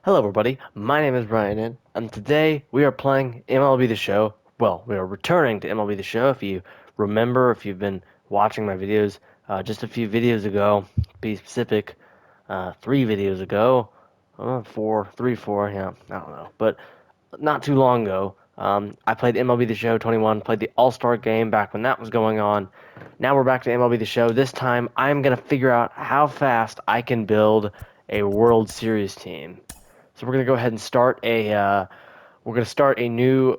Hello everybody, my name is Brian, and today we are playing MLB The Show. Well, we are returning to MLB The Show. If you remember, if you've been watching my videos, just a few videos ago, to be specific, 3 videos ago, four, yeah, I don't know, but not too long ago, I played MLB The Show 21, played the All-Star Game back when that was going on. Now we're back to MLB The Show. This time, I'm going to figure out how fast I can build a World Series team. So we're gonna go ahead and start a new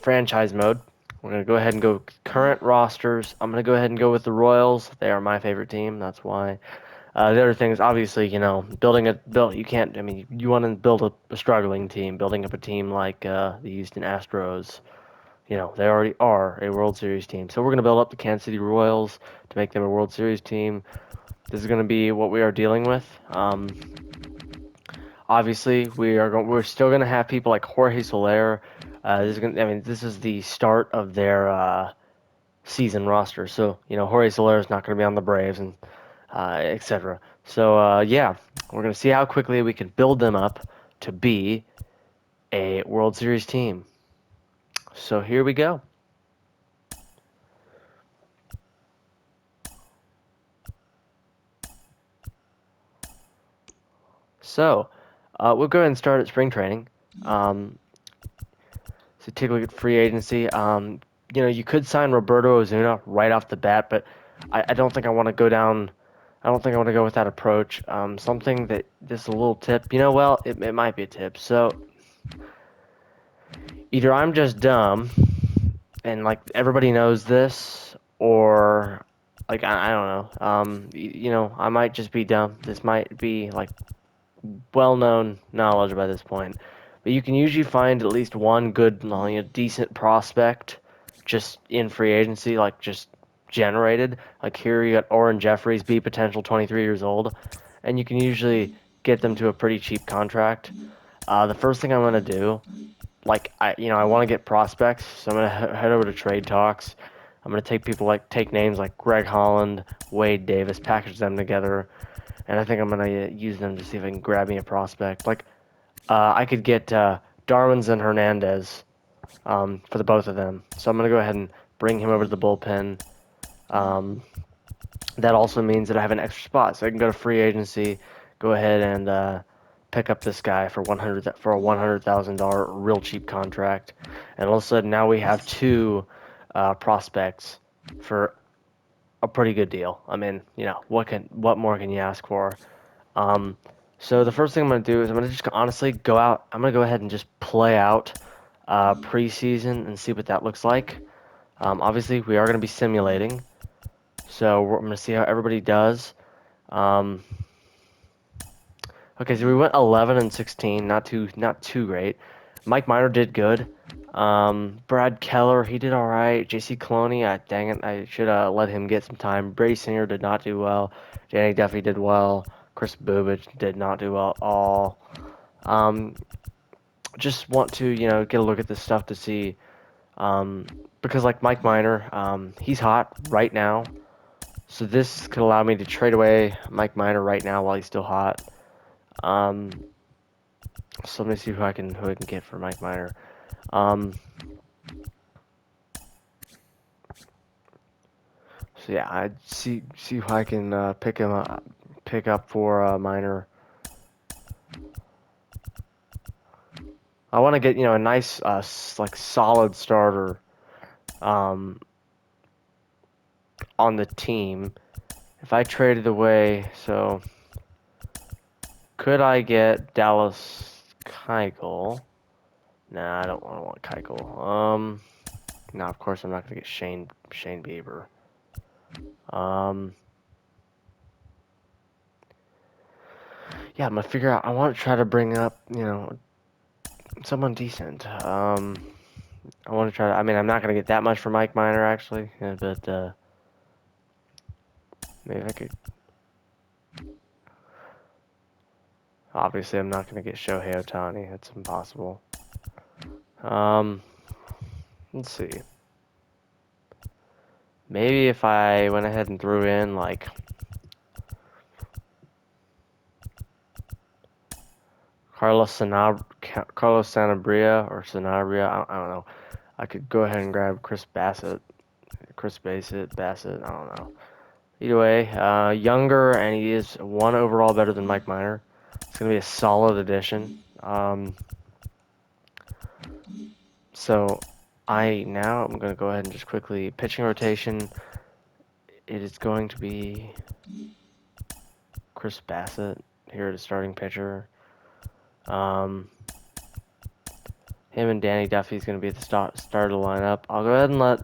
franchise mode. We're gonna go ahead and go current rosters. I'm gonna go ahead and go with the Royals. They are my favorite team. That's why. The other thing is obviously, you can't. I mean, you want to build a struggling team. Building up a team like the Houston Astros. They already are a World Series team. So we're gonna build up the Kansas City Royals to make them a World Series team. This is gonna be what we are dealing with. Obviously, we're still gonna have people like Jorge Soler. This is the start of their season roster. So Jorge Soler is not gonna be on the Braves and etc. So yeah, we're gonna see how quickly we can build them up to be a World Series team. So here we go. So we'll go ahead and start at spring training. Um, so take a look at free agency. You could sign Roberto Ozuna right off the bat, but I don't think I want to go down. I don't think I want to go with that approach. Something that just a little tip. Well, it might be a tip. So either I'm just dumb and like everybody knows this, or like I don't know. I might just be dumb. This might be like well-known knowledge by this point, but you can usually find at least one good, decent prospect just in free agency, like just generated. Like here you got Oren Jeffries, B potential, 23 years old, and you can usually get them to a pretty cheap contract. The first thing I'm gonna do, like I want to get prospects, so I'm gonna head over to Trade Talks. I'm gonna take names like Greg Holland, Wade Davis, package them together, and I think I'm gonna use them to see if I can grab me a prospect. Like I could get Darwin's and Hernandez for the both of them. So I'm gonna go ahead and bring him over to the bullpen. Um, that also means that I have an extra spot, so I can go to free agency, go ahead and pick up this guy for a $100,000 real cheap contract, and all of a sudden now we have two prospects for a pretty good deal. I mean, what more can you ask for? Um, so the first thing I'm gonna do is I'm gonna just honestly go out. I'm gonna go ahead and just play out preseason and see what that looks like. Obviously, we are gonna be simulating, so I'm gonna see how everybody does. Um, okay, so we went 11 and 16, not too great. Mike Minor did good. Brad Keller, he did all right. JC Cloney, dang it, I should let him get some time. Brady Singer did not do well. Danny Duffy did well. Chris Bubich did not do well at all. Um, just want to, get a look at this stuff to see, because like Mike Minor, he's hot right now. So this could allow me to trade away Mike Minor right now while he's still hot. Um, so let me see who I can get for Mike Minor. Um, so yeah, I see who I can pick up for Minor. I want to get a nice like solid starter um, on the team. If I traded away, so could I get Dallas Keuchel? Nah, I don't want Keuchel. No, of course I'm not gonna get Shane Bieber. Um, yeah, I'm gonna figure out. I want to try to bring up, someone decent. I want to try to. I mean, I'm not gonna get that much for Mike Minor actually, but maybe I could. Obviously, I'm not gonna get Shohei Ohtani. That's impossible. Um, let's see. Maybe if I went ahead and threw in like Carlos Sanabria or Sanabria. I don't know. I could go ahead and grab Chris Bassett. I don't know. Either way, younger, and he is one overall better than Mike Minor. It's going to be a solid addition. So I'm going to go ahead and just quickly pitching rotation. It is going to be Chris Bassett here as starting pitcher. Him and Danny Duffy is going to be at the start of the lineup. I'll go ahead and let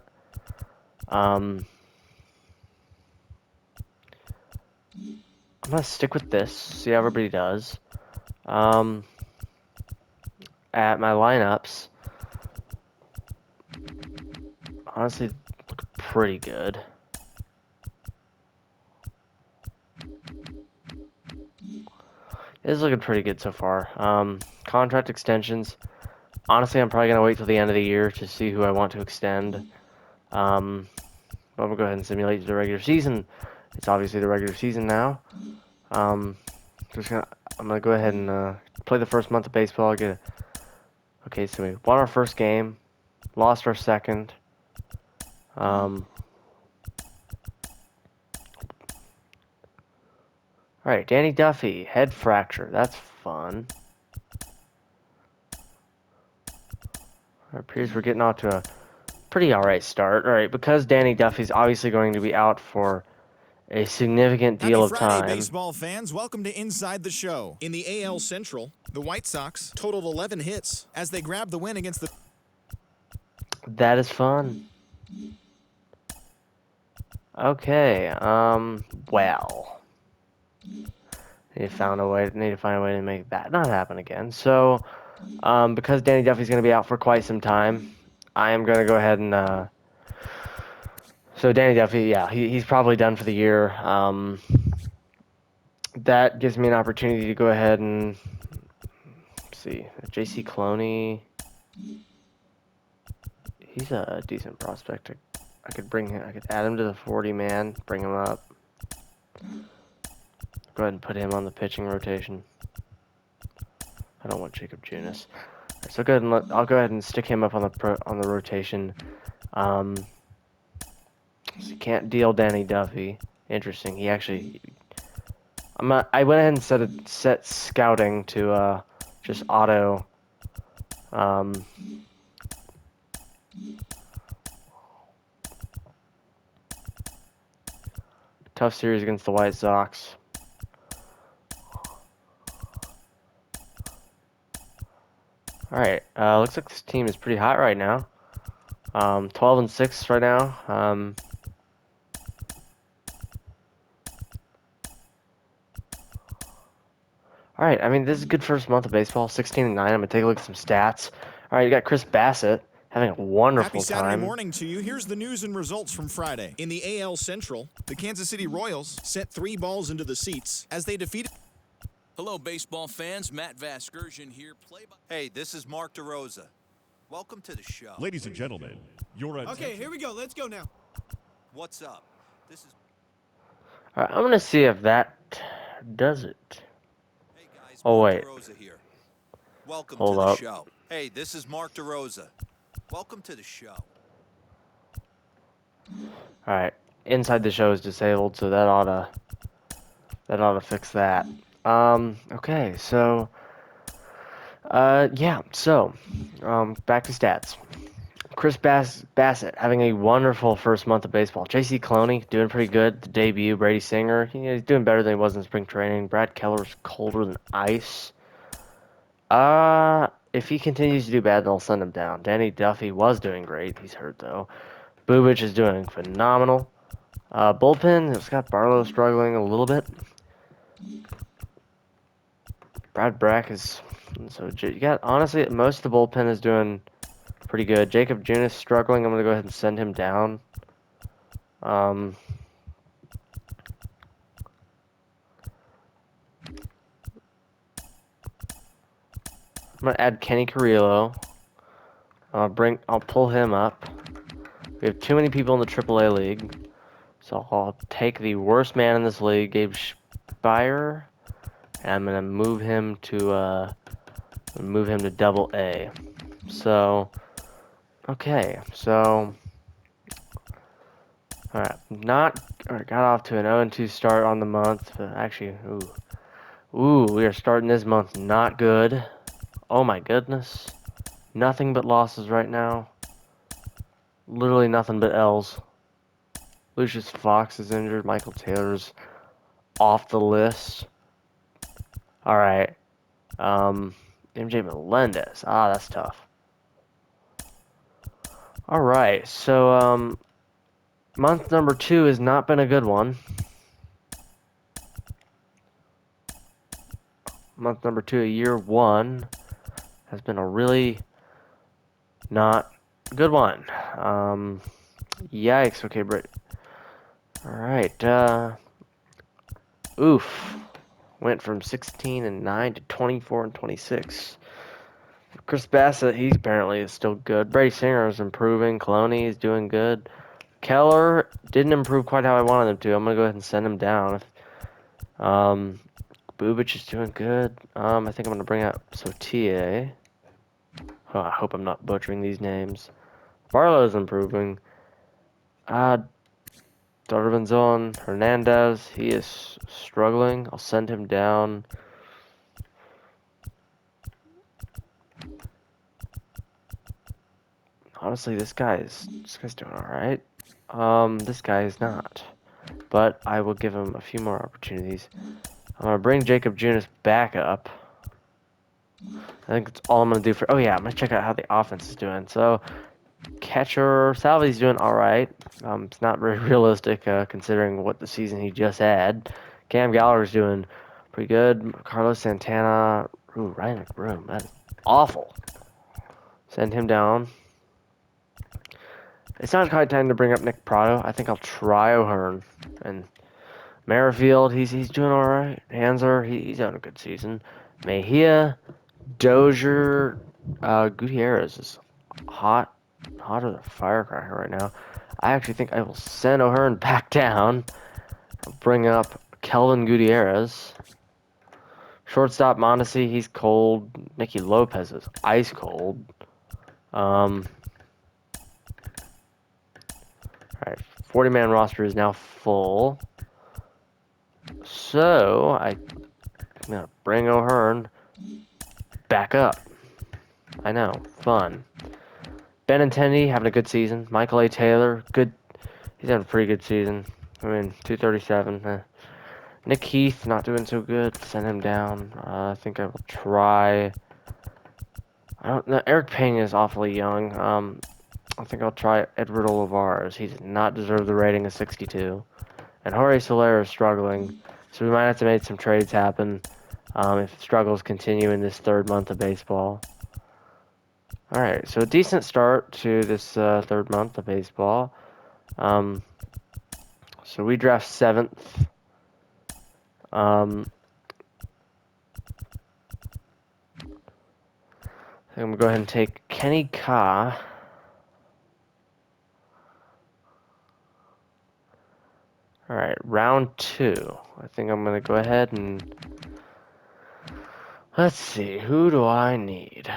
I'm going to stick with this, see how everybody does. At my lineups, honestly, look pretty good. It is looking pretty good so far. Contract extensions. Honestly, I'm probably going to wait till the end of the year to see who I want to extend. But I'm going to go ahead and simulate the regular season. It's obviously the regular season now. I'm going to go ahead and play the first month of baseball. Okay, so we won our first game, lost our second. Alright, Danny Duffy, head fracture. That's fun. It appears we're getting off to a pretty alright start. Alright, because Danny Duffy's obviously going to be out for a significant deal of Happy Friday, time. baseball fans. Welcome to Inside the Show. In the AL Central, the White Sox totaled 11 hits as they grabbed the win against the... That is fun. Okay, well. Need to find a way to make that not happen again. So, because Danny Duffy's going to be out for quite some time, I am going to go ahead and, so Danny Duffy, yeah, he's probably done for the year. That gives me an opportunity to go ahead and, let's see, J.C. Cloney, he's a decent prospect. I could add him to the 40-man, bring him up. Go ahead and put him on the pitching rotation. I don't want Jacob Junis. Right, so I'll go ahead and stick him up on the rotation. So you can't deal Danny Duffy. Interesting. He actually, I went ahead and set scouting to just auto. Tough series against the White Sox. Alright, looks like this team is pretty hot right now. 12-6 right now. Alright, I mean, this is a good first month of baseball. 16-9. I'm going to take a look at some stats. Alright, you got Chris Bassett having a wonderful Happy Saturday time. morning to you. Here's the news and results from Friday. In the AL Central, the Kansas City Royals sent 3 balls into the seats as they defeated... Hello, baseball fans. Matt Vasgersian here. Hey, this is Mark DeRosa. Welcome to the show. Ladies and gentlemen, your attention. Okay, here we go. Let's go now. What's up? This is... Alright, I'm going to see if that does it. Hey guys, Oh, Mark wait. DeRosa here. Welcome Hold to the up. show. Hey, this is Mark DeRosa. Welcome to the show. Alright, inside the show is disabled, so that ought to fix that. Okay, so yeah, so back to stats. Chris Bassett having a wonderful first month of baseball. J.C. Cloney doing pretty good. The debut, Brady Singer, he's doing better than he was in spring training. Brad Keller's colder than ice. If he continues to do bad, they'll send him down. Danny Duffy was doing great. He's hurt though. Bubich is doing phenomenal. Bullpen, Scott Barlow struggling a little bit. Brad Brack is... So you got, honestly, most of the bullpen is doing pretty good. Jacob Junis struggling. I'm going to go ahead and send him down. I'm going to add Kenny Carrillo. I'll pull him up. We have too many people in the AAA league. So I'll take the worst man in this league, Gabe Spire, and I'm going to move him to Move him to Double A. So, okay, so, alright, got off to an 0-2 start on the month, but actually, we are starting this month not good. Oh my goodness. Nothing but losses right now. Literally nothing but L's. Lucius Fox is injured. Michael Taylor's off the list. Alright. MJ Melendez. Ah, that's tough. Alright, so, month number 2 has not been a good one. Month number 2 of year 1 has been a really not good one. Yikes. Okay, Britt. Alright, oof. Went from 16-9 to 24-26. Chris Bassett, he apparently is still good. Brady Singer is improving. Clooney is doing good. Keller didn't improve quite how I wanted him to. I'm going to go ahead and send him down. Bubic is doing good. I think I'm going to bring out Sotier. Oh, I hope I'm not butchering these names. Barlow's improving. Darvinzon Hernandez, he is struggling. I'll send him down. Honestly, this guy's doing all right. This guy is not, but I will give him a few more opportunities. I'm gonna bring Jacob Junis back up. I think that's all I'm gonna do for. Oh yeah, I'm gonna check out how the offense is doing. So, catcher Salvi's doing all right. It's not very realistic considering what the season he just had. Cam Gallagher's doing pretty good. Carlos Santana, Ryan McBroom, that is awful. Send him down. It's not quite time to bring up Nick Prado. I think I'll try O'Hearn. And Merrifield, he's doing all right. Hanser, he's having a good season. Mejia, Dozier, Gutierrez is hotter than a firecracker right now. I actually think I will send O'Hearn back down. I'll bring up Kelvin Gutierrez. Shortstop Mondesi, he's cold. Nicky Lopez is ice cold. Alright, 40-man roster is now full. So, I'm going to bring O'Hearn back up. I know, fun. Benintendi having a good season. Michael A. Taylor, good. He's having a pretty good season. I mean, 237. Nick Heath, not doing so good. Send him down. I think I will try. I don't know. Eric Payne is awfully young. I think I'll try Edward Olivares. He does not deserve the rating of 62. And Jorge Soler is struggling, so we might have to make some trades happen if struggles continue in this third month of baseball. Alright, so a decent start to this third month of baseball. So we draft 7th. I think I'm going to go ahead and take Kenny Ka. Alright, round 2. I think I'm going to go ahead and... Let's see, who do I need?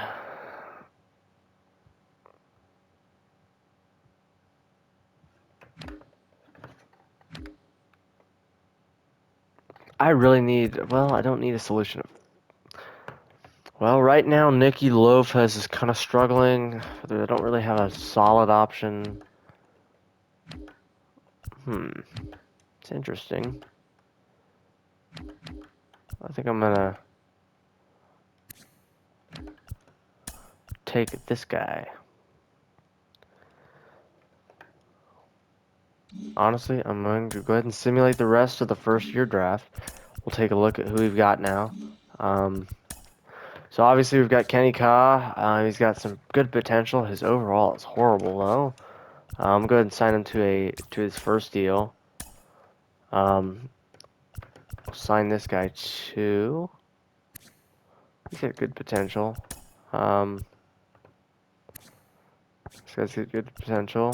I really need... Well, I don't need a solution. Well, right now, Nicky Lopez is kind of struggling. I don't really have a solid option. It's interesting. I think I'm gonna take this guy. Honestly, I'm going to go ahead and simulate the rest of the first year draft. We'll take a look at who we've got now. So obviously we've got Kenny Ka. He's got some good potential. His overall is horrible though. I'm going to sign him to his first deal. I'll sign this guy too. He's got good potential. This guy's got good potential.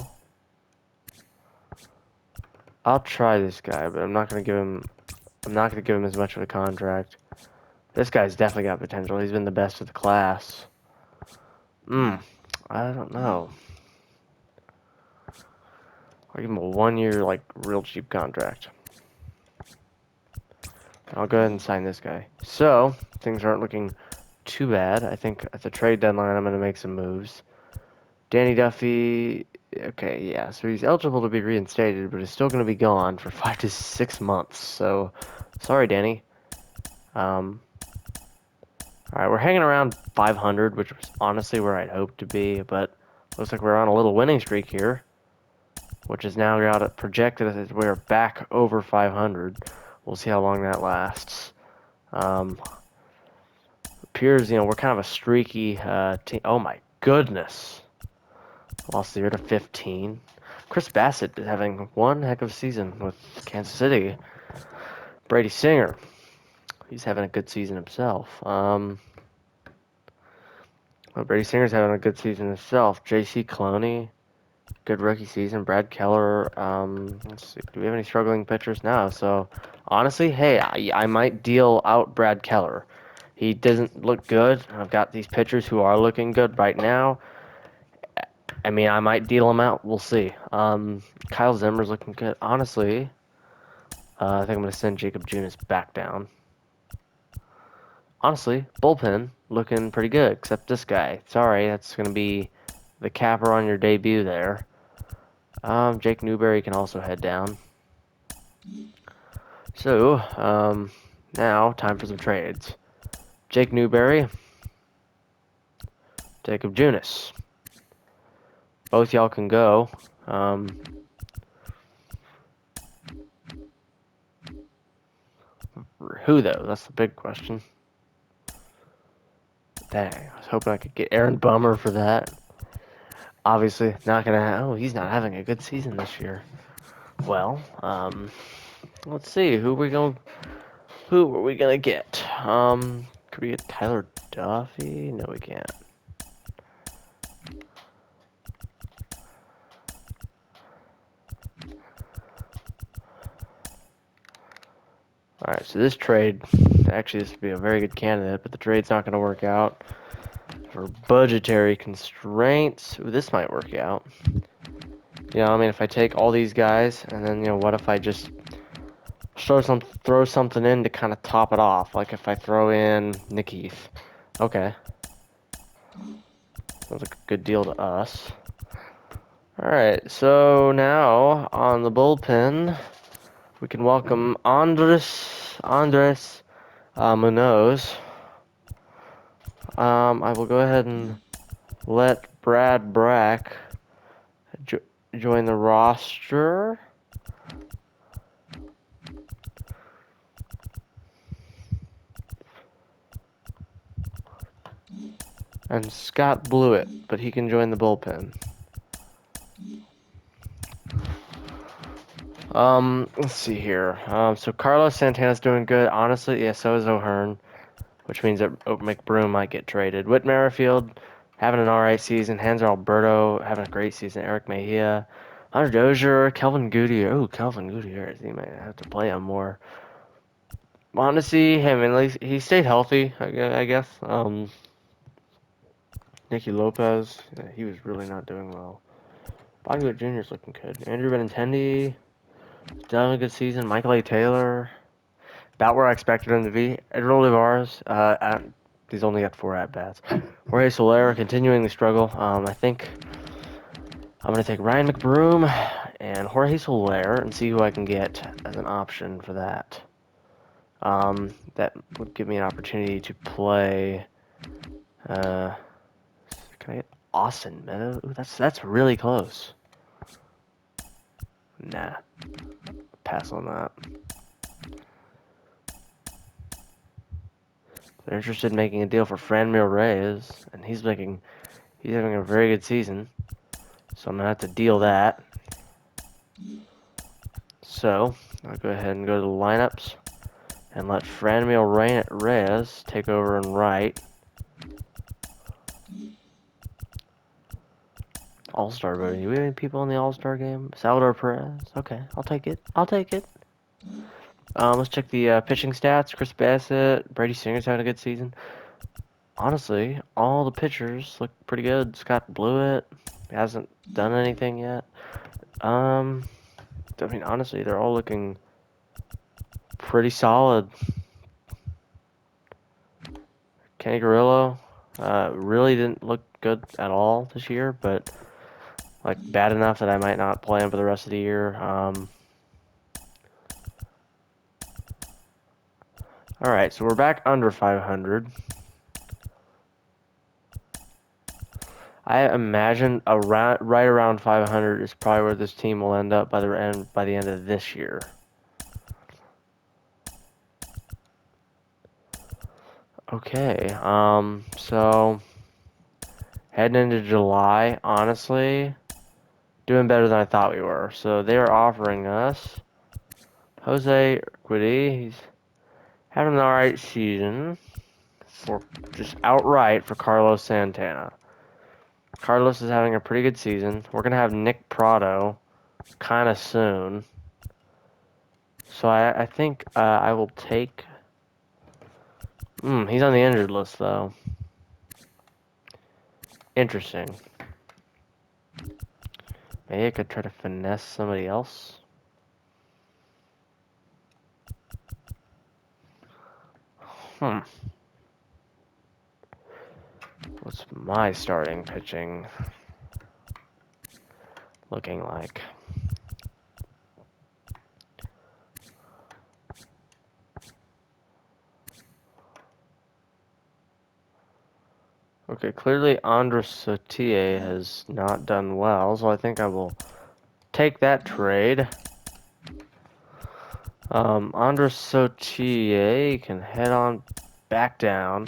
I'll try this guy, but I'm not gonna give him as much of a contract. This guy's definitely got potential. He's been the best of the class. I don't know. I'll give him a 1-year, like, real cheap contract. I'll go ahead and sign this guy. So, things aren't looking too bad. I think at the trade deadline, I'm going to make some moves. Danny Duffy, okay, yeah, so he's eligible to be reinstated, but he's still going to be gone for 5 to 6 months. So, sorry, Danny. All right, we're hanging around 500, which was honestly where I'd hoped to be, but looks like we're on a little winning streak here, which is now got it projected as we're back over 500. We'll see how long that lasts. Appears, we're kind of a streaky team. Oh my goodness. Lost the year to 15. Chris Bassett is having one heck of a season with Kansas City. Brady Singer, he's having a good season himself. Well, Brady Singer's having a good season himself. J.C. Cloney, good rookie season. Brad Keller, let's see, do we have any struggling pitchers? No, so honestly, hey, I might deal out Brad Keller. He doesn't look good. I've got these pitchers who are looking good right now. I mean, I might deal him out. We'll see. Kyle Zimmer's looking good. Honestly, I think I'm going to send Jacob Junis back down. Honestly, bullpen looking pretty good, except this guy. Sorry, that's going to be the capper on your debut there. Jake Newberry can also head down. So, now, time for some trades. Jake Newberry, Jacob Junis. Both y'all can go. Who, though? That's the big question. Dang, I was hoping I could get Aaron Bummer for that. Obviously, not going to... Oh, he's not having a good season this year. Well, let's see. Who are we gonna get? Could we get Tyler Duffy? No, we can't. Alright, so this trade, actually this would be a very good candidate, but the trade's not going to work out for budgetary constraints. Ooh, this might work out. I mean, if I take all these guys, and then, what if I just throw something in to kind of top it off? Like if I throw in Nick Heath. Okay. Sounds like a good deal to us. Alright, so now on the bullpen, we can welcome Andres Munoz. I will go ahead and let Brad Brack join the roster. And Scott blew it, but he can join the bullpen. Let's see here. So Carlos Santana's doing good. Honestly, yeah, so is O'Hearn, which means that McBroom might get traded. Whit Merrifield having an alright season. Hanser Alberto having a great season. Eric Mejia, Hunter Dozier, Kelvin Gutierrez. Oh, Kelvin Gutierrez. He might have to play him more. Honestly, him at least he stayed healthy. I guess. Nicky Lopez, yeah, he was really not doing well. Bobby Witt Jr.'s looking good. Andrew Benintendi, having a good season. Michael A. Taylor, about where I expected him to be. Edward Olivares, he's only got 4 at-bats. Jorge Soler continuing to struggle. I think I'm going to take Ryan McBroom and Jorge Soler and see who I can get as an option for that. That would give me an opportunity to play... Can I get Austin Meadows? Ooh, that's really close. Nah. Pass on that. They're interested in making a deal for Franmil Reyes, and he's having a very good season. So I'm gonna have to deal that. So I'll go ahead and go to the lineups and let Franmil Reyes take over and right. All-Star voting. Do we have any people in the All-Star game? Salvador Perez. Okay, I'll take it. Let's check the pitching stats. Chris Bassett, Brady Singer's having a good season. Honestly, all the pitchers look pretty good. Scott Blewett hasn't done anything yet. I mean, honestly, they're all looking pretty solid. Kenny Garillo, really didn't look good at all this year, but like bad enough that I might not play him for the rest of the year. All right, so we're back under 500. I imagine right around 500 is probably where this team will end up by the end of this year. Okay, so heading into July, honestly, doing better than I thought we were. So they're offering us Jose Urquidy. He's having an alright season for just outright for Carlos Santana. Carlos is having a pretty good season. We're gonna have Nick Prado kind of soon. So I think I will take. He's on the injured list though. Interesting. Maybe I could try to finesse somebody else. What's my starting pitching looking like? Okay, clearly Andres Sotier has not done well, so I think I will take that trade. Andres Sotier can head on back down.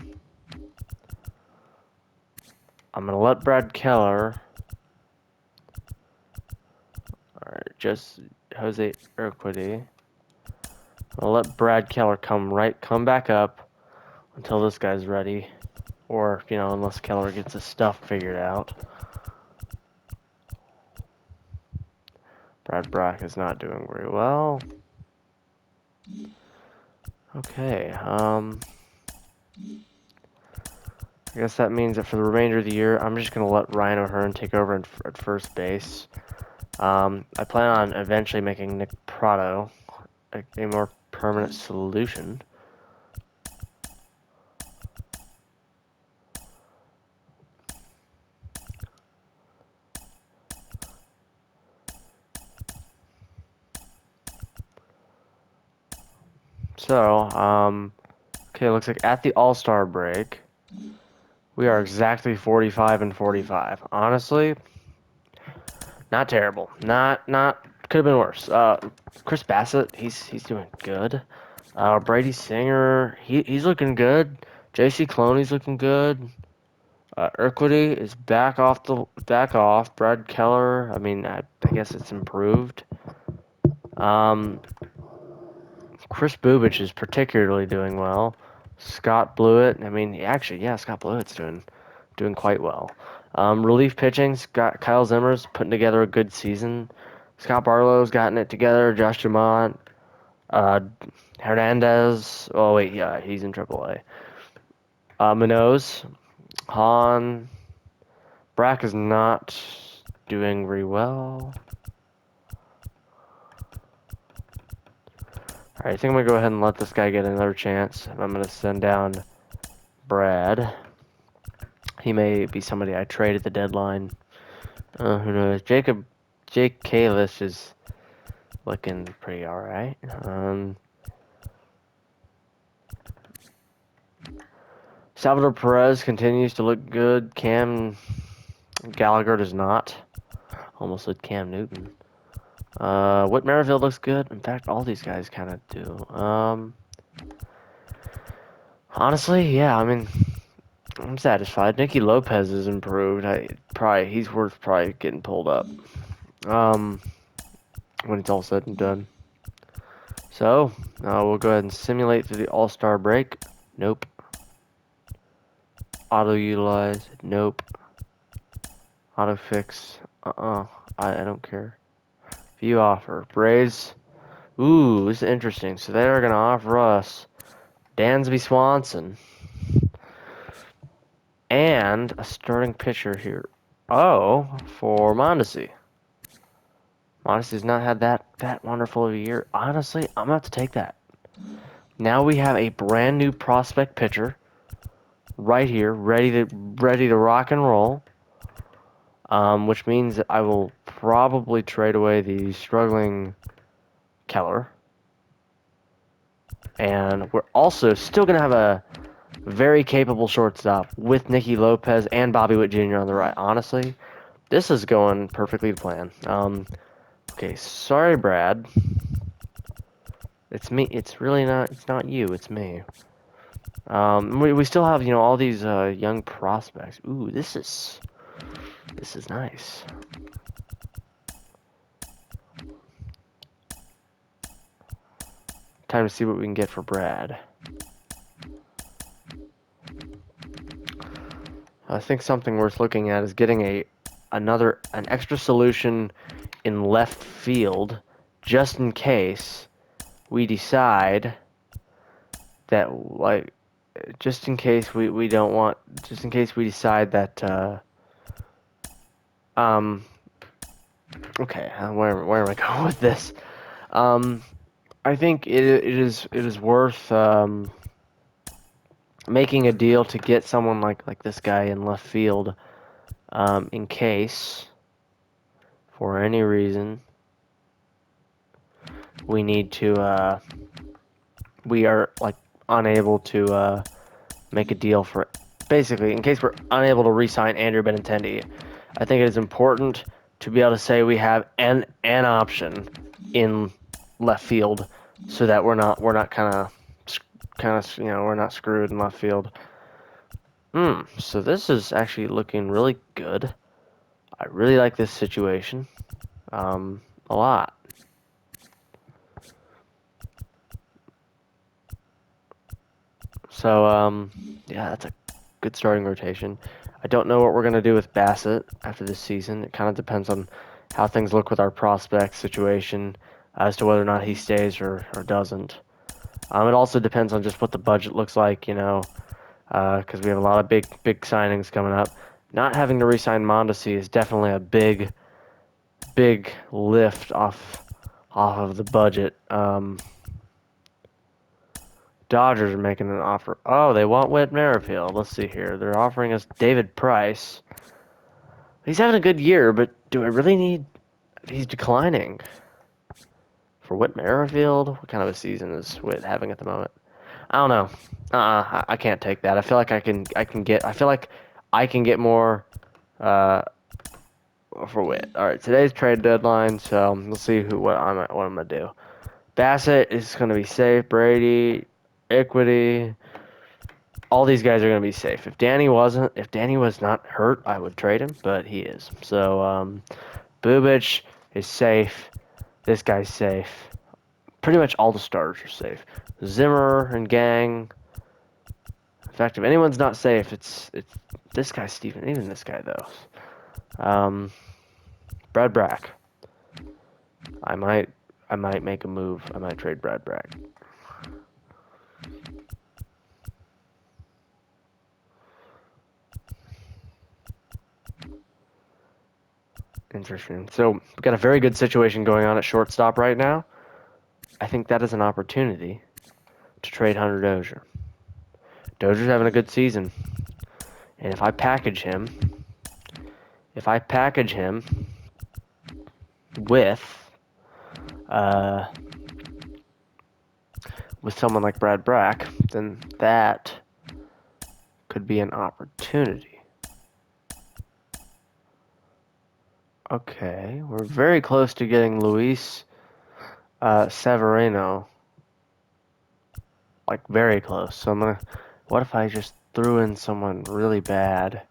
I'm gonna let Brad Keller, or just Jose Urquidy. I'll let Brad Keller come back up until this guy's ready, or unless Keller gets his stuff figured out. Brad Brack is not doing very well. Okay, I guess that means that for the remainder of the year, I'm just going to let Ryan O'Hearn take over at first base. I plan on eventually making Nick Prado a more permanent solution. So, okay, looks like at the All-Star break, we are exactly 45 and 45. Honestly, not terrible. Not could have been worse. Chris Bassett, he's doing good. Brady Singer, he's looking good. J.C. Cloney's looking good. Urquidy is back off. Brad Keller, I mean, I guess it's improved. Chris Bubich is particularly doing well. Scott Blewett, I mean, actually, yeah, Scott Blewett's doing quite well. Relief pitching, Kyle Zimmer's putting together a good season. Scott Barlow's gotten it together. Josh Dumont, Hernandez. Oh wait, yeah, he's in AAA. Manoz, Hahn, Brack is not doing very well. Alright, I think I'm going to go ahead and let this guy get another chance. I'm going to send down Brad. He may be somebody I trade at the deadline. Who knows? Jake Kalish is looking pretty alright. Salvador Perez continues to look good. Cam Gallagher does not. Almost said Cam Newton. Whit Merrifield looks good. In fact, all these guys kind of do. Honestly, yeah, I mean, I'm satisfied. Nicky Lopez has improved. He's worth getting pulled up. When it's all said and done. So, we'll go ahead and simulate through the All-Star break. Nope. Auto-utilize. Nope. Auto-fix. I don't care. View offer. Braves Ooh, this is interesting. So they're going to offer us Dansby Swanson and a starting pitcher here. Oh, for Mondesi. Mondesi's not had that wonderful of a year. Honestly, I'm going to have to take that. Now we have a brand new prospect pitcher right here, ready to rock and roll. Which means that I will probably trade away the struggling Keller. And we're also still going to have a very capable shortstop with Nicky Lopez and Bobby Witt Jr. on the right. Honestly, this is going perfectly to plan. Okay, sorry, Brad. It's me. It's really not. It's not you. It's me. We still have all these young prospects. Ooh, this is nice. Time to see what we can get for Brad. I think something worth looking at is getting an extra solution in left field, just in case we decide that just in case we don't want, just in case we decide that okay, where am I going with this? I think it is worth making a deal to get someone like this guy in left field, in case for any reason we need to we are unable to make a deal for, basically in case we're unable to re-sign Andrew Benintendi. I think it is important to be able to say we have an option in left field, so that we're not kind of we're not screwed in left field. So this is actually looking really good. I really like this situation a lot. So yeah, that's a good starting rotation. I don't know what we're going to do with Bassett after this season. It kind of depends on how things look with our prospect situation as to whether or not he stays or doesn't. It also depends on just what the budget looks like, because we have a lot of big signings coming up. Not having to re-sign Mondesi is definitely a big lift off of the budget. Dodgers are making an offer. Oh, they want Whit Merrifield. Let's see here. They're offering us David Price. He's having a good year, but do I really need... He's declining. For Whit Merrifield? What kind of a season is Whit having at the moment? I don't know. I can't take that. I feel like I can get more for Whit. All right, today's trade deadline, so we'll see what I'm gonna do. Bassett is gonna be safe. Brady, Equity, all these guys are gonna be safe. If Danny was not hurt, I would trade him, but he is. So Bubich is safe. This guy's safe. Pretty much all the starters are safe. Zimmer and gang. In fact, if anyone's not safe, it's this guy, Steven. Even this guy, though. Brad Brack. I might make a move. I might trade Brad Brack. Interesting. So we've got a very good situation going on at shortstop right now. I think that is an opportunity to trade Hunter Dozier. Dozier's having a good season. And if I package him with someone like Brad Brack, then that could be an opportunity. Okay, we're very close to getting Luis Severino. Like, very close. So what if I just threw in someone really bad?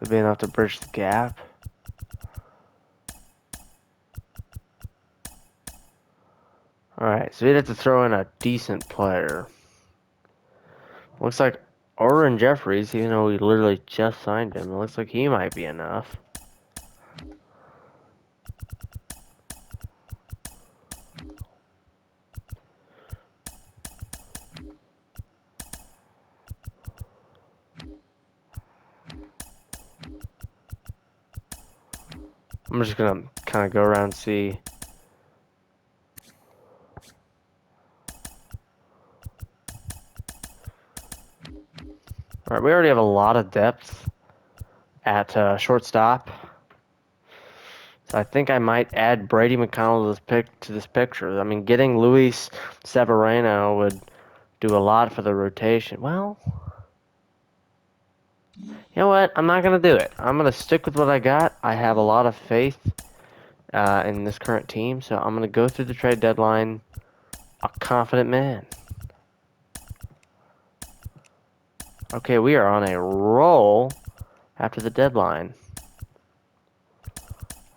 Would be enough to bridge the gap? Alright, so we'd have to throw in a decent player. Looks like Oren Jeffries, even though we literally just signed him, it looks like he might be enough. I'm just gonna kind of go around and see. All right, we already have a lot of depth at shortstop. So I think I might add Brady McConnell to this picture. I mean, getting Luis Severino would do a lot for the rotation. Well, you know what? I'm not going to do it. I'm going to stick with what I got. I have a lot of faith in this current team, so I'm going to go through the trade deadline a confident man. Okay, we are on a roll after the deadline.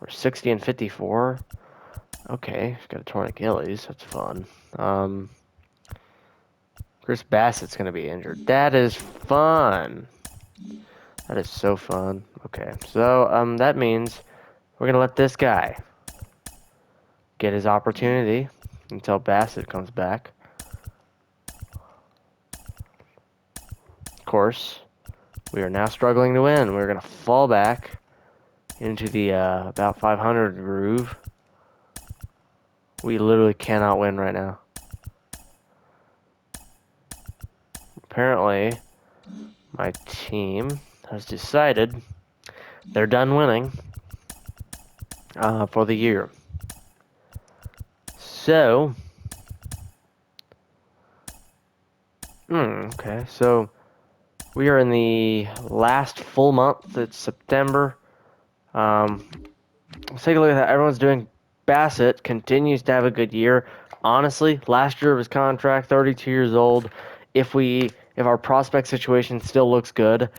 We're 60 and 54. Okay, got a torn Achilles. That's fun. Chris Bassett's going to be injured. That is fun. That is so fun. Okay, so that means we're going to let this guy get his opportunity until Bassett comes back. Of course, we are now struggling to win. We're going to fall back into the about 500 groove. We literally cannot win right now. Apparently, my team has decided they're done winning for the year. So, okay, so we are in the last full month. It's September. Let's take a look at how everyone's doing. Bassett continues to have a good year. Honestly, last year of his contract, 32 years old. If our prospect situation still looks good,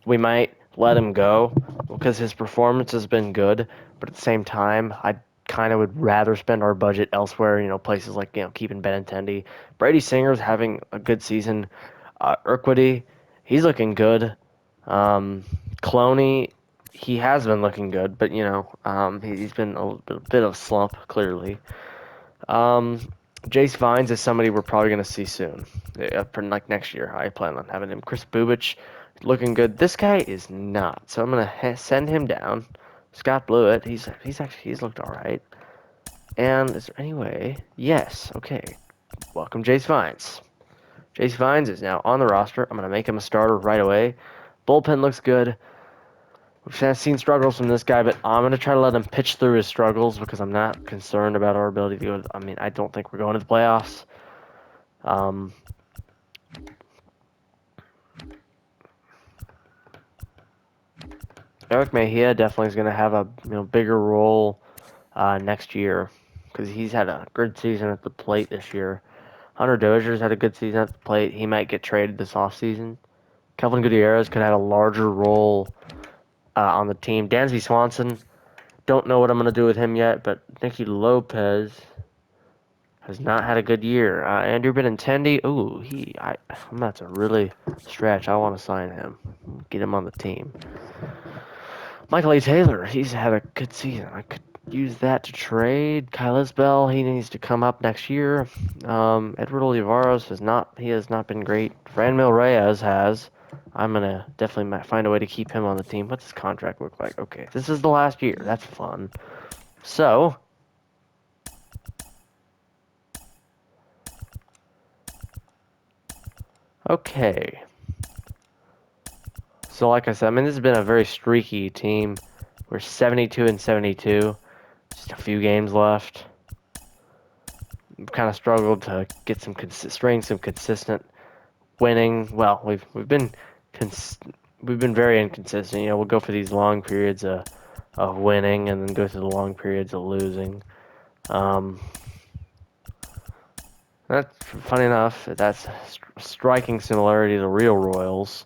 we might let him go because his performance has been good. But at the same time, I kind of would rather spend our budget elsewhere. Places like keeping Benintendi. Brady Singer's having a good season. Urquidy, he's looking good. Cloney, he has been looking good, but he's been a bit of a slump clearly. Jace Vines is somebody we're probably going to see soon, for like next year. I plan on having him. Chris Bubich, looking good. This guy is not, so I'm going to send him down. Scott Blewett, he's looked all right. And is there any way? Yes. Okay. Welcome, Jace Vines. Jace Vines is now on the roster. I'm going to make him a starter right away. Bullpen looks good. We've seen struggles from this guy, but I'm going to try to let him pitch through his struggles because I'm not concerned about our ability to go. I don't think we're going to the playoffs. Eric Mejia definitely is going to have a bigger role next year because he's had a good season at the plate this year. Hunter Dozier's had a good season at the plate. He might get traded this offseason. Kelvin Gutierrez could have a larger role on the team. Dansby Swanson, don't know what I'm going to do with him yet, but Nicky Lopez has not had a good year. Andrew Benintendi, that's a really stretch. I want to sign him. Get him on the team. Michael A. Taylor, he's had a good season. I could use that to trade. Kyle Isbell, he needs to come up next year. Edward Olivares has not been great. Franmil Reyes has. I'm going to definitely find a way to keep him on the team. What's his contract look like? Okay, this is the last year. That's fun. So, okay. So like I said, this has been a very streaky team. We're 72 and 72. Just a few games left. We've kind of struggled to get some consistent winning. Well, we've been very inconsistent. We'll go for these long periods of winning and then go through the long periods of losing. That's funny enough. That's a striking similarity to the real Royals.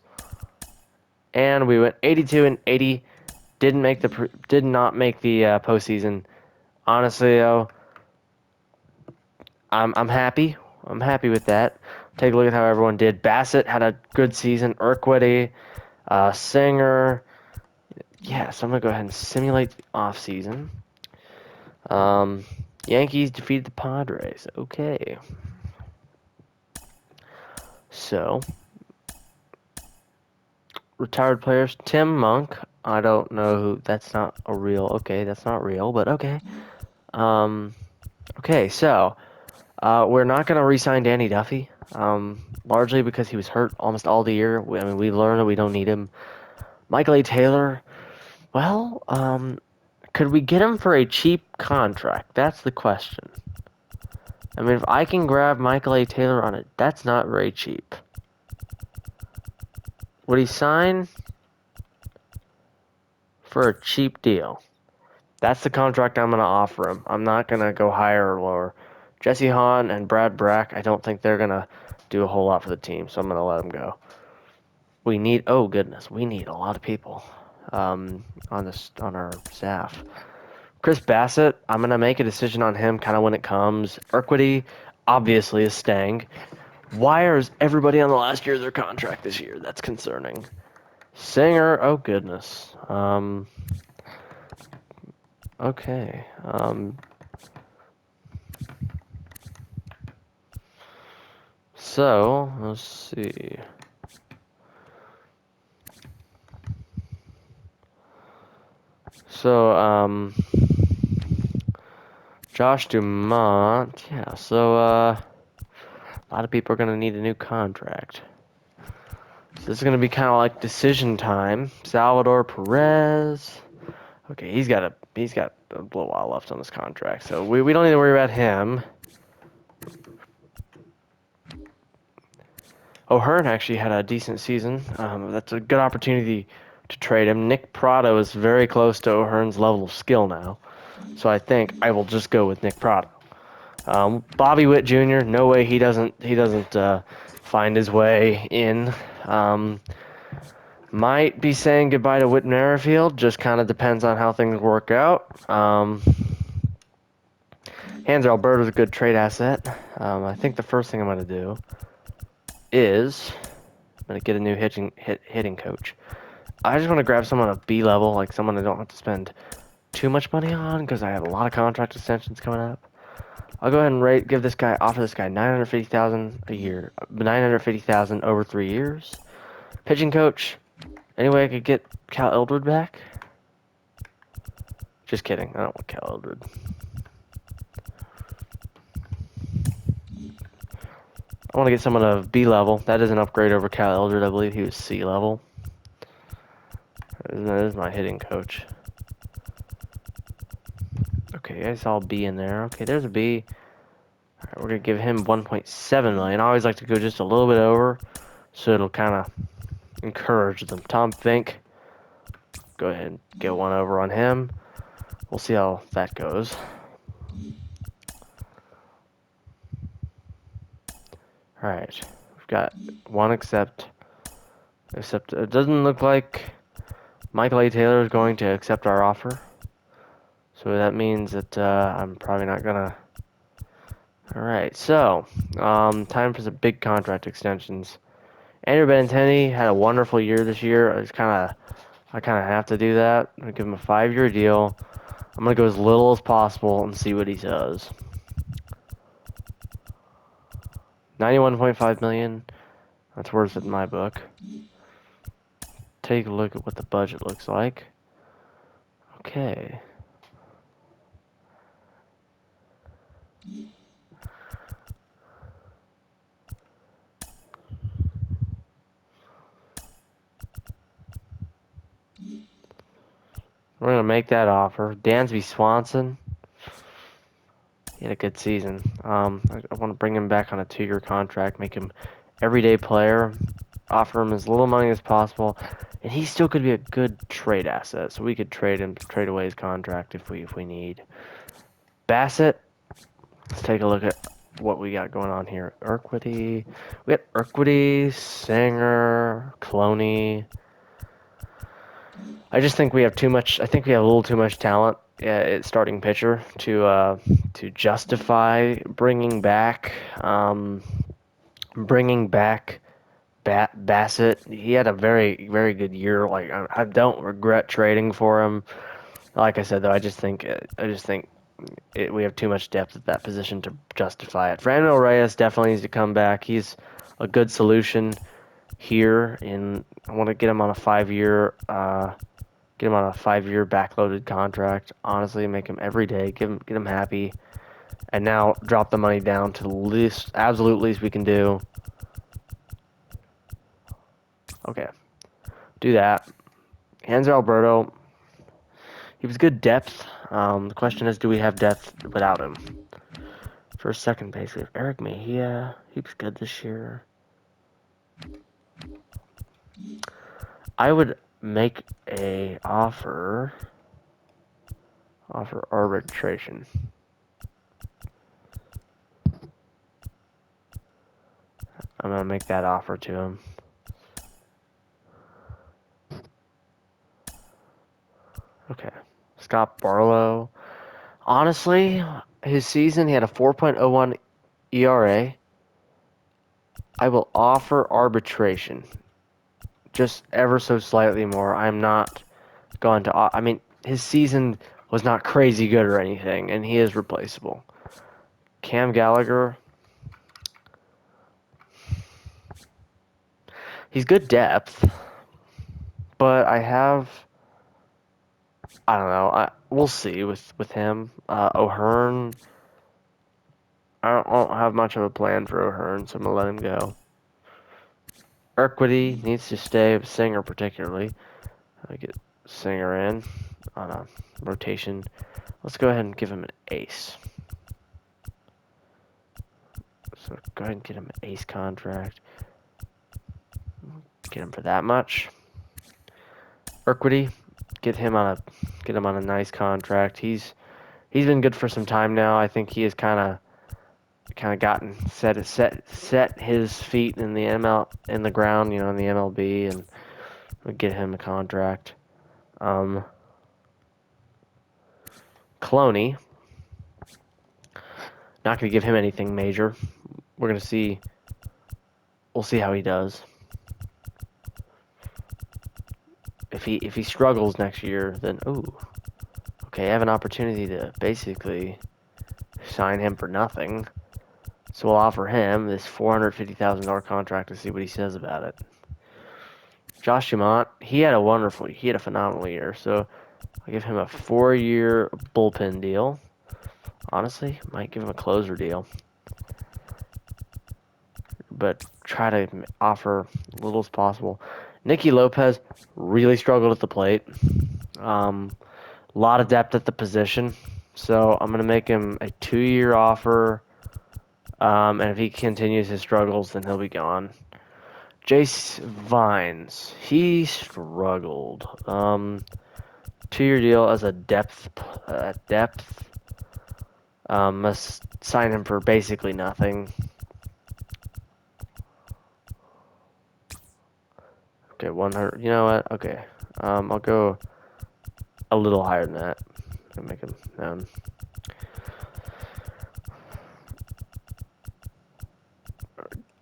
And we went 82 and 80. Did not make the postseason. Honestly, though, I'm happy. I'm happy with that. Take a look at how everyone did. Bassett had a good season. Urquidy, Singer. Yeah, so I'm gonna go ahead and simulate the off season. Yankees defeated the Padres. Okay. So, retired players. Tim Monk. I don't know who. That's not a real. Okay, that's not real, but okay. Um, okay, so we're not going to re-sign Danny Duffy. Largely because he was hurt almost all the year. We learned that we don't need him. Michael A. Taylor. Well, could we get him for a cheap contract? That's the question. I mean, if I can grab Michael A. Taylor on it, that's not very cheap. Would he sign for a cheap deal? That's the contract I'm going to offer him. I'm not going to go higher or lower. Jesse Hahn and Brad Brack, I don't think they're going to do a whole lot for the team, so I'm going to let them go. We need, oh goodness, we need a lot of people on our staff. Chris Bassett, I'm going to make a decision on him kind of when it comes. Urquidy, obviously, is staying. Why is everybody on the last year of their contract this year? That's concerning. Singer, oh goodness. Okay. So, let's see. So, Josh Dumont, yeah, so, a lot of people are going to need a new contract. So this is going to be kind of like decision time. Salvador Perez. Okay, he's got a little while left on his contract, so we don't need to worry about him. O'Hearn actually had a decent season. That's a good opportunity to trade him. Nick Prado is very close to O'Hearn's level of skill now, so I think I will just go with Nick Prado. Bobby Witt Jr. No way he doesn't find his way in. Might be saying goodbye to Whit Merrifield. Just kind of depends on how things work out. Hanser Alberto's a good trade asset. I think the first thing I'm going to do is I'm going to get a new hitting coach. I just want to grab someone at B level, like someone I don't have to spend too much money on because I have a lot of contract extensions coming up. I'll go ahead and offer this guy $950,000 a year, $950,000 over 3 years. Pitching coach. Any way I could get Cal Eldred back? Just kidding. I don't want Cal Eldred. I want to get someone of B level. That is an upgrade over Cal Eldred. I believe he was C level. That is my hitting coach. Okay, I saw a B in there. Okay, there's a B. All right, we're going to give him $1.7 million. I always like to go just a little bit over, so it'll kind of encourage them. Tom Fink. Go ahead and get one over on him. We'll see how that goes. Alright. We've got one except it doesn't look like Michael A. Taylor is going to accept our offer. So that means that I'm probably not gonna. Alright, so time for some big contract extensions. Andrew Benintendi had a wonderful year this year. I kinda have to do that. I'm gonna give him a 5-year deal. I'm gonna go as little as possible and see what he does. $91.5 million. That's worth it in my book. Take a look at what the budget looks like. Okay. We're going to make that offer. Dansby Swanson. He had a good season. I want to bring him back on a 2-year contract, make him everyday player, offer him as little money as possible, and he still could be a good trade asset. So we could trade away his contract if we need. Bassett. Let's take a look at what we got going on here. We got Urquidy, Singer, Cloney. I just think we have too much. I think we have a little too much talent at starting pitcher to justify bringing back Bassett. He had a very, very good year. Like I don't regret trading for him. Like I said, though, I just think we have too much depth at that position to justify it. Franmil Reyes definitely needs to come back. He's a good solution here. I want to get him on a 5-year Get him on a 5-year backloaded contract. Honestly, make him every day. Get him happy. And now drop the money down to the least, absolute least we can do. Okay. Do that. Hanser Alberto, he was good depth. The question is, do we have depth without him? For second base, we have Eric Mejia. He was good this year. I would make a offer arbitration. I'm gonna make that offer to him. Okay. Scott Barlow. Honestly, his season, he had a 4.01 ERA. I will offer arbitration. Just ever so slightly more. I'm not going to... I mean, his season was not crazy good or anything, and he is replaceable. Cam Gallagher. He's good depth, but I don't know. We'll see with him. O'Hearn. I don't have much of a plan for O'Hearn, so I'm going to let him go. Urquidy needs to stay, Singer particularly. I get Singer in on a rotation. Let's go ahead and give him an ace. So go ahead and get him an ace contract. Get him for that much. Urquidy, get him on a nice contract. He's been good for some time now. I think he has kind of gotten set his feet in the in the ground, in the MLB, and we'll get him a contract. Cloney, not going to give him anything major. We're going to see. We'll see how he does. If he struggles next year, then okay, I have an opportunity to basically sign him for nothing. So we'll offer him this $450,000 contract to see what he says about it. Josh Dumont, he had a phenomenal year. So I'll give him a 4-year bullpen deal. Honestly, might give him a closer deal. But try to offer as little as possible. Nicky Lopez really struggled at the plate. A lot of depth at the position. So I'm going to make him a 2-year offer. And if he continues his struggles, then he'll be gone. Jace Vines, he struggled. 2-year deal as a depth. Must sign him for basically nothing. Okay, 100. You know what? Okay, I'll go a little higher than that. I'll make him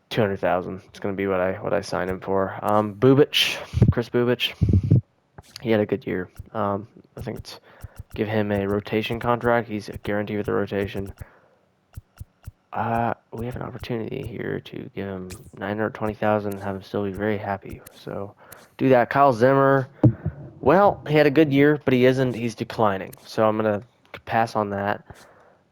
200,000. It's gonna be what I sign him for. Chris Bubich, he had a good year. I think it's give him a rotation contract. He's a guarantee with the rotation. We have an opportunity here to give him 920,000 and have him still be very happy. So do that. Kyle Zimmer, well, he had a good year, but he's declining. So I'm gonna pass on that.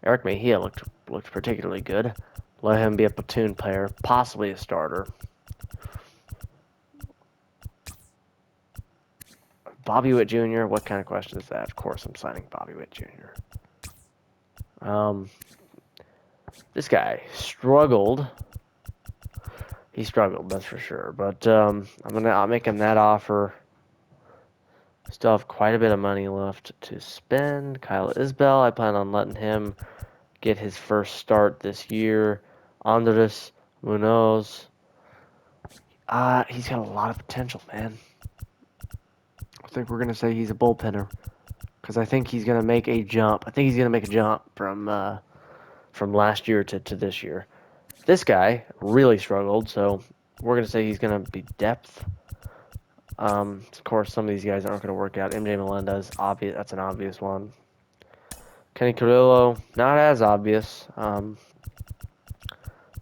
Eric Mejia looked particularly good. Let him be a platoon player, possibly a starter. Bobby Witt Jr., what kind of question is that? Of course I'm signing Bobby Witt Jr. This guy struggled. He struggled, that's for sure. But I'll make him that offer. Still have quite a bit of money left to spend. Kyle Isbell, I plan on letting him get his first start this year. Andres Munoz. He's got a lot of potential, man. I think we're going to say he's a bullpenner. Because I think he's going to make a jump. I think he's going to make a jump from last year to this year. This guy really struggled, so we're going to say he's going to be depth. Of course, some of these guys aren't going to work out. MJ Melendez, obvious. That's an obvious one. Kenny Carrillo, not as obvious. I'll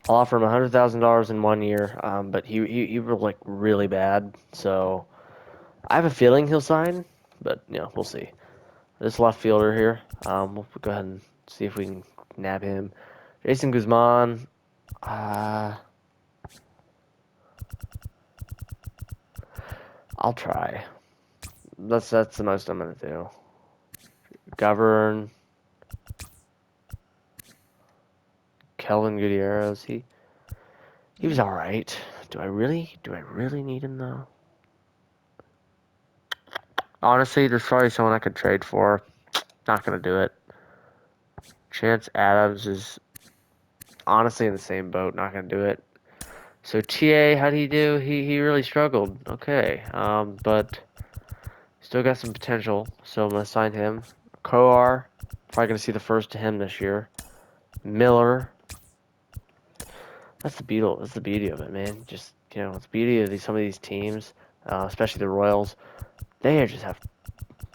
offer him $100,000 in 1 year, but he was like really bad. So I have a feeling he'll sign, but we'll see. This left fielder here, we'll go ahead and see if we can nab him. Jason Guzman, I'll try. That's the most I'm gonna do. Govern, Kelvin Gutierrez, he was all right. Do I really need him though? Honestly, there's probably someone I could trade for. Not gonna do it. Chance Adams is honestly in the same boat. Not gonna do it. So TA, how do you do? He really struggled. Okay, but still got some potential. So I'm gonna sign him. Coar, probably gonna see the first to him this year. Miller. That's the beauty of it, man. Just it's the beauty of some of these teams, especially the Royals. They just have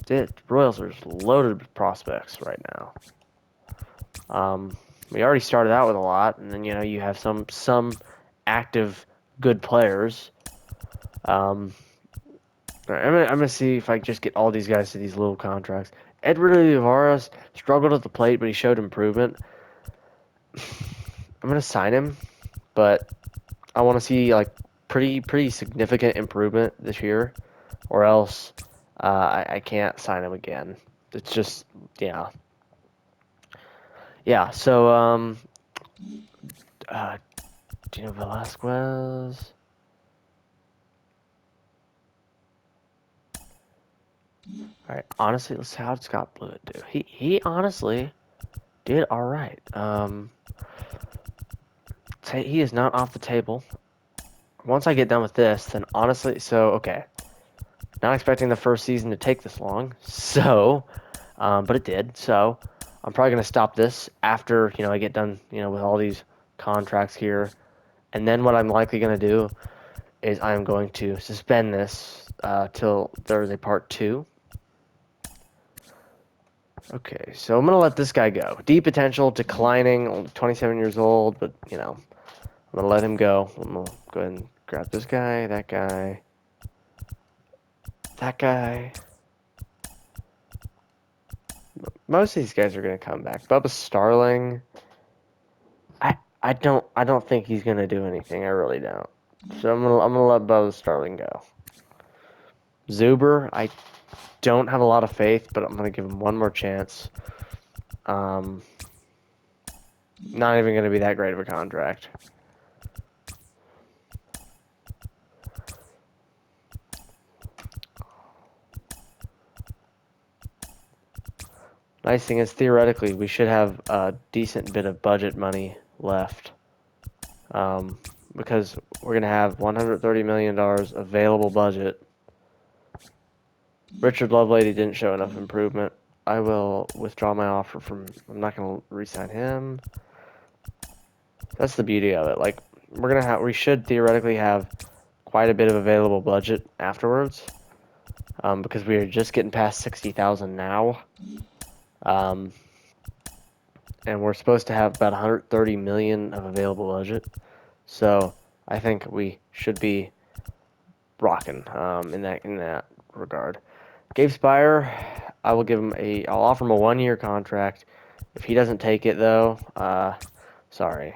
the Royals are just loaded with prospects right now. We already started out with a lot, and then you have some active good players. I'm gonna see if I can just get all these guys to these little contracts. Edward Olivares struggled at the plate, but he showed improvement. I'm gonna sign him, but I want to see like pretty significant improvement this year, or else I can't sign him again. It's just yeah. So Gino Velasquez. All right, honestly, let's see how Scott Blewett do. He honestly did all right. He is not off the table. Once I get done with this, then honestly, so okay. Not expecting the first season to take this long, so, but it did. So I'm probably gonna stop this after I get done with all these contracts here, and then what I'm likely gonna do is I'm going to suspend this till Thursday part 2. Okay, so I'm gonna let this guy go. D potential, declining, only 27 years old, but I'm gonna let him go. I'm gonna go ahead and grab this guy, that guy, that guy. Most of these guys are gonna come back. Bubba Starling, I don't think he's gonna do anything. I really don't. So I'm gonna let Bubba Starling go. Zuber, I don't have a lot of faith, but I'm gonna give him one more chance. Not even gonna be that great of a contract. Nice thing is, theoretically, we should have a decent bit of budget money left. Because we're going to have $130 million available budget. Richard Lovelady didn't show enough improvement. I will withdraw my offer from... I'm not going to re-sign him. That's the beauty of it. Like, we should theoretically have quite a bit of available budget afterwards. Because we are just getting past 60,000 now. And we're supposed to have about 130 million of available budget. So I think we should be rocking in that regard. Gabe Spire, I'll offer him a 1-year contract. If he doesn't take it though, sorry.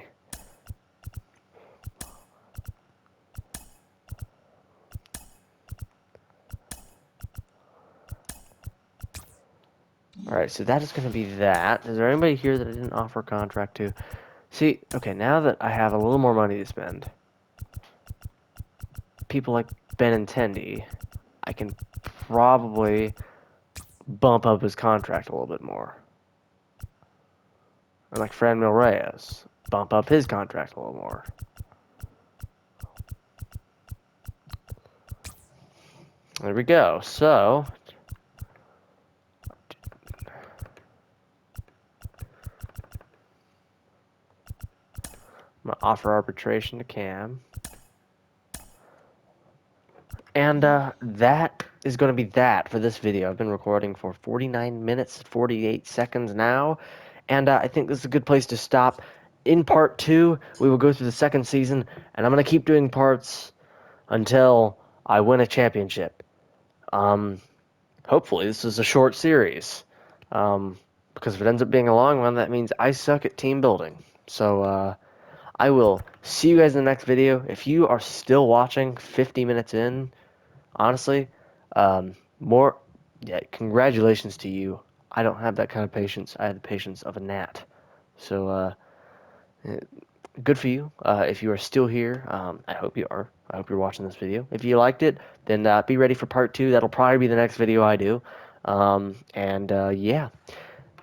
Alright, so that is going to be that. Is there anybody here that I didn't offer a contract to? See, okay, now that I have a little more money to spend, people like Benintendi, I can probably bump up his contract a little bit more. Or like Franmil Reyes, bump up his contract a little more. There we go. So, I'm going to offer arbitration to Cam. And that is going to be that for this video. I've been recording for 49 minutes, 48 seconds now. And I think this is a good place to stop. In part 2, we will go through the second season. And I'm going to keep doing parts until I win a championship. hopefully this is a short series. Because if it ends up being a long one, that means I suck at team building. So I will see you guys in the next video. If you are still watching 50 minutes in, honestly, more, yeah, congratulations to you. I don't have that kind of patience. I have the patience of a gnat. So good for you. If you are still here, I hope you are. I hope you're watching this video. If you liked it, then be ready for part 2. That'll probably be the next video I do. Yeah,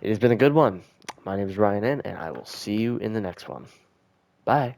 it has been a good one. My name is Ryan N, and I will see you in the next one. Bye.